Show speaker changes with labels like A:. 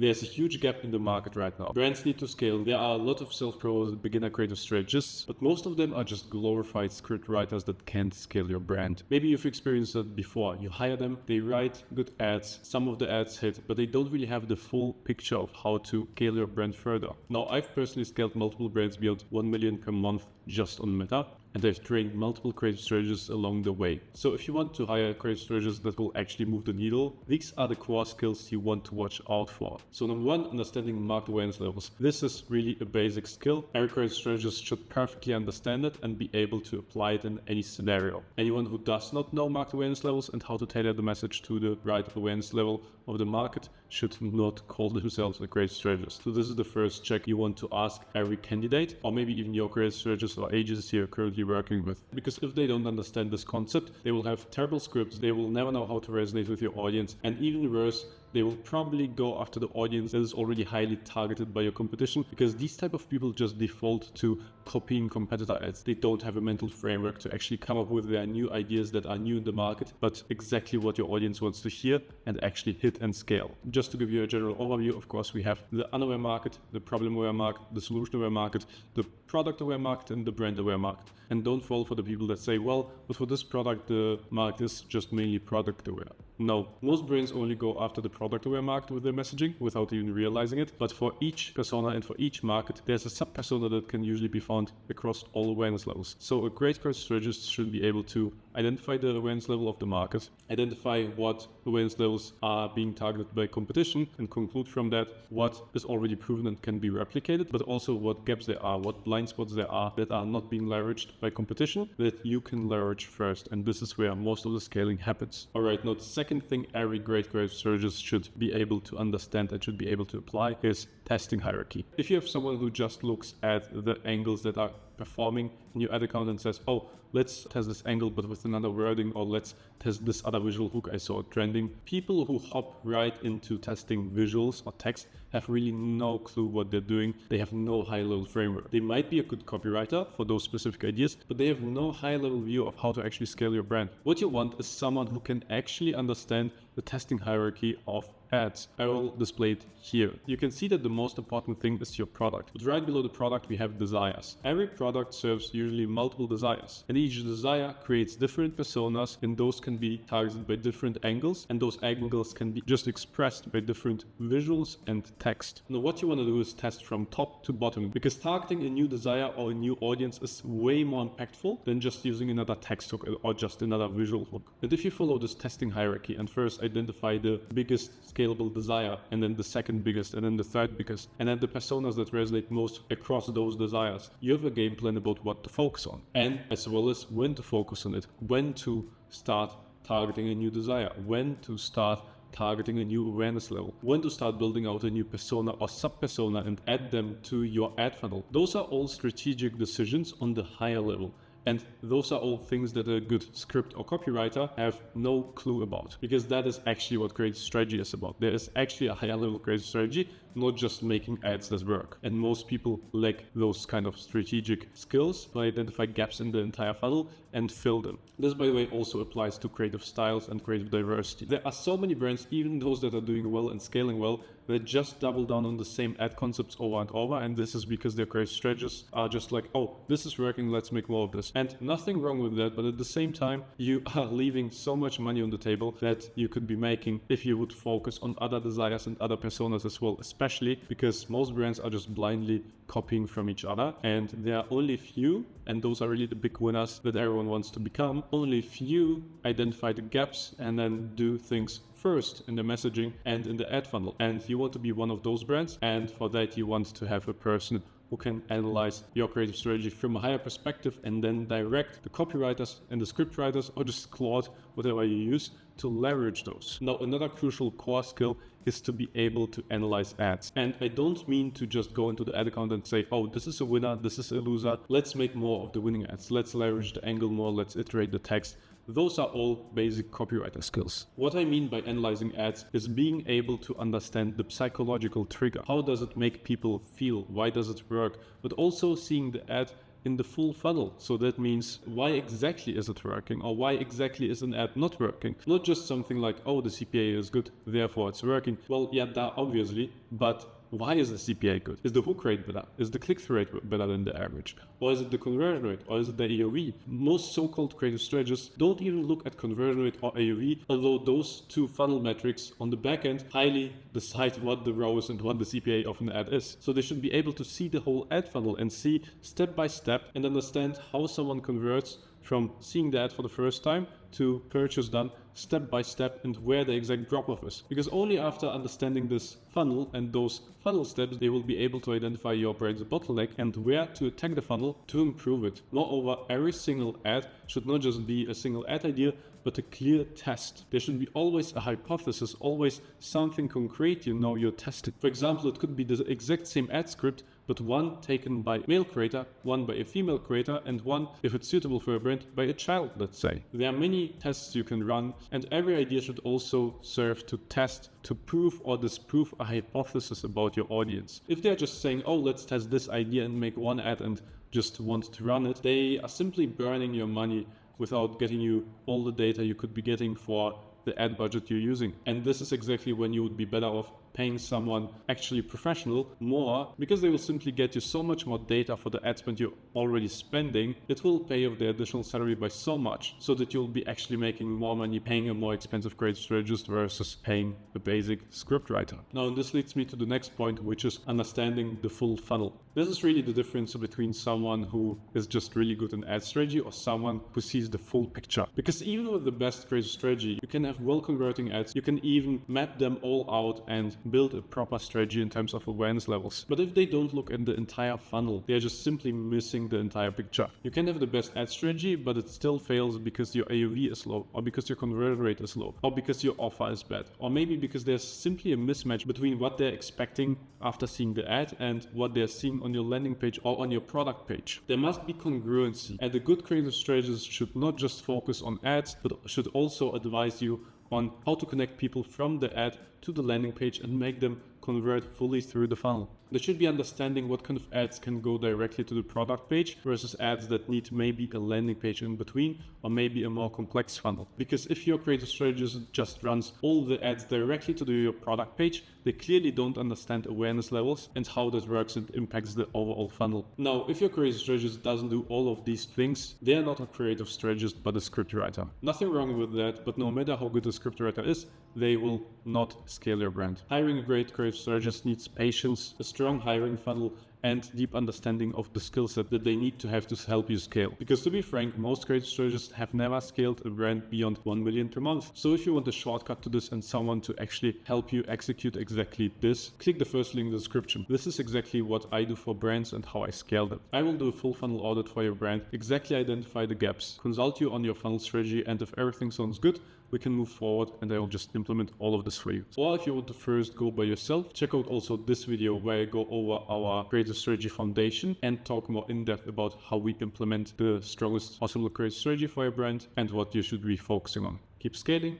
A: There's a huge gap in the market right now. Brands need to scale. There are a lot of self-pros, beginner creative strategists, but most of them are just glorified script writers that can't scale your brand. Maybe you've experienced that before. You hire them, they write good ads, some of the ads hit, but they don't really have the full picture of how to scale your brand further. Now, I've personally scaled multiple brands beyond 1 million per month just on Meta, and I've trained multiple creative strategists along the way. So if you want to hire creative strategists that will actually move the needle, these are the core skills you want to watch out for. So number one, understanding market awareness levels. This is really a basic skill. Every creative strategist should perfectly understand it and be able to apply it in any scenario. Anyone who does not know market awareness levels and how to tailor the message to the right awareness level of the market should not call themselves a creative strategist. So this is the first check you want to ask every candidate, or maybe even your creative strategist or agency you're currently working with. Because if they don't understand this concept, they will have terrible scripts, they will never know how to resonate with your audience, and even worse, they will probably go after the audience that is already highly targeted by your competition, because these type of people just default to copying competitor ads. They don't have a mental framework to actually come up with their new ideas that are new in the market, but exactly what your audience wants to hear and actually hit and scale. Just to give you a general overview, of course, we have the unaware market, the problem aware market, the solution aware market, the product aware market, and the brand aware market. And don't fall for the people that say, well, but for this product, the market is just mainly product aware. No, most brands only go after the product aware market with their messaging without even realizing it. But for each persona and for each market, there's a sub persona that can usually be found across all awareness levels. So a great creative strategist should be able to identify the awareness level of the market, identify what awareness levels are being targeted by competition, and conclude from that what is already proven and can be replicated, but also what gaps there are, what blind spots there are that are not being leveraged by competition that you can leverage first. And this is where most of the scaling happens. All right, now the second thing every great creative strategist should be able to understand and should be able to apply is testing hierarchy. If you have someone who just looks at the angles that are performing in your ad account and says, oh, let's test this angle but with another wording, or let's test this other visual hook I saw trending. People who hop right into testing visuals or text have really no clue what they're doing. They have no high-level framework. They might be a good copywriter for those specific ideas, but they have no high-level view of how to actually scale your brand. What you want is someone who can actually understand the testing hierarchy of ads. I will display it here. You can see that the most important thing is your product. But right below the product, we have desires. Every product serves usually multiple desires, and each desire creates different personas, and those can be targeted by different angles, and those angles can be just expressed by different visuals and text. Now, what you want to do is test from top to bottom, because targeting a new desire or a new audience is way more impactful than just using another text hook or just another visual hook. And if you follow this testing hierarchy and first identify the biggest scalable desire, and then the second biggest, and then the third biggest, and then the personas that resonate most across those desires, you have a game plan about what to focus on, and as well as when to focus on it, when to start targeting a new desire, when to start targeting a new awareness level, when to start building out a new persona or sub-persona and add them to your ad funnel. Those are all strategic decisions on the higher level. And those are all things that a good script or copywriter have no clue about, because that is actually what creative strategy is about. There is actually a higher level creative strategy, not just making ads that work. And most people lack those kind of strategic skills to identify gaps in the entire funnel and fill them. This, by the way, also applies to creative styles and creative diversity. There are so many brands, even those that are doing well and scaling well, that just double down on the same ad concepts over and over, and this is because their creative strategists are just like, oh, this is working, let's make more of this. And nothing wrong with that, but at the same time, you are leaving so much money on the table that you could be making if you would focus on other desires and other personas as well, especially because most brands are just blindly copying from each other, and there are only few, and those are really the big winners that everyone wants to become. Only few identify the gaps and then do things first in the messaging and in the ad funnel. And you want to be one of those brands, and for that you want to have a person who can analyze your creative strategy from a higher perspective and then direct the copywriters and the script writers, or just Claude, whatever you use, to leverage those. Now, another crucial core skill is to be able to analyze ads. And I don't mean to just go into the ad account and say, oh, this is a winner, this is a loser, let's make more of the winning ads, let's leverage the angle more, let's iterate the text. Those are all basic copywriter skills. What I mean by analyzing ads is being able to understand the psychological trigger. How does it make people feel? Why does it work? But also seeing the ad in the full funnel. So that means why exactly is it working, or why exactly is an ad not working? Not just something like, oh, the CPA is good, therefore it's working. Well, yeah, that obviously, but why is the CPA good? Is the hook rate better? Is the click-through rate better than the average? Or is it the conversion rate? Or is it the AOV? Most so-called creative strategists don't even look at conversion rate or AOV, although those two funnel metrics on the back end highly decide what the ROAS and what the CPA of an ad is. So they should be able to see the whole ad funnel and see step by step and understand how someone converts from seeing the ad for the first time to purchase done step by step and where the exact drop-off is. Because only after understanding this funnel and those funnel steps, they will be able to identify your brand's bottleneck and where to attack the funnel to improve it. Moreover, every single ad should not just be a single ad idea, but a clear test. There should be always a hypothesis, always something concrete you're testing. For example, it could be the exact same ad script, but one taken by a male creator, one by a female creator, and one, if it's suitable for a brand, by a child, let's say. There are many tests you can run, and every idea should also serve to test, to prove or disprove a hypothesis about your audience. If they're just saying, oh, let's test this idea and make one ad and just want to run it, they are simply burning your money without getting you all the data you could be getting for the ad budget you're using. And this is exactly when you would be better off paying someone actually professional more, because they will simply get you so much more data for the ad spend you're already spending. It will pay off the additional salary by so much, so that you'll be actually making more money paying a more expensive creative strategist versus paying the basic scriptwriter. Now, this leads me to the next point, which is understanding the full funnel. This is really the difference between someone who is just really good in ad strategy or someone who sees the full picture. Because even with the best creative strategy, you can have well converting ads, you can even map them all out and build a proper strategy in terms of awareness levels. But if they don't look at the entire funnel, they're just simply missing the entire picture. You can have the best ad strategy, but it still fails because your AOV is low, or because your conversion rate is low, or because your offer is bad, or maybe because there's simply a mismatch between what they're expecting after seeing the ad and what they're seeing on your landing page or on your product page. There must be congruency, and a good creative strategist should not just focus on ads, but should also advise you on how to connect people from the ad to the landing page and make them convert fully through the funnel. There should be understanding what kind of ads can go directly to the product page versus ads that need maybe a landing page in between, or maybe a more complex funnel. Because if your creative strategist just runs all the ads directly to your product page, they clearly don't understand awareness levels and how that works and impacts the overall funnel. Now, if your creative strategist doesn't do all of these things, they are not a creative strategist but a scriptwriter. Nothing wrong with that, but no matter how good a scriptwriter is, they will not scale your brand. Hiring a great creative strategist needs patience, a strong hiring funnel, and deep understanding of the skill set that they need to have to help you scale. Because to be frank, most creative strategists have never scaled a brand beyond 1 million per month. So if you want a shortcut to this and someone to actually help you execute exactly this, click the first link in the description. This is exactly what I do for brands and how I scale them. I will do a full funnel audit for your brand, exactly identify the gaps, consult you on your funnel strategy, and if everything sounds good, we can move forward and I will just implement all of this for you. Or if you want to first go by yourself, check out also this video where I go over our creative strategy foundation and talk more in depth about how we implement the strongest possible creative strategy for your brand and what you should be focusing on. Keep scaling.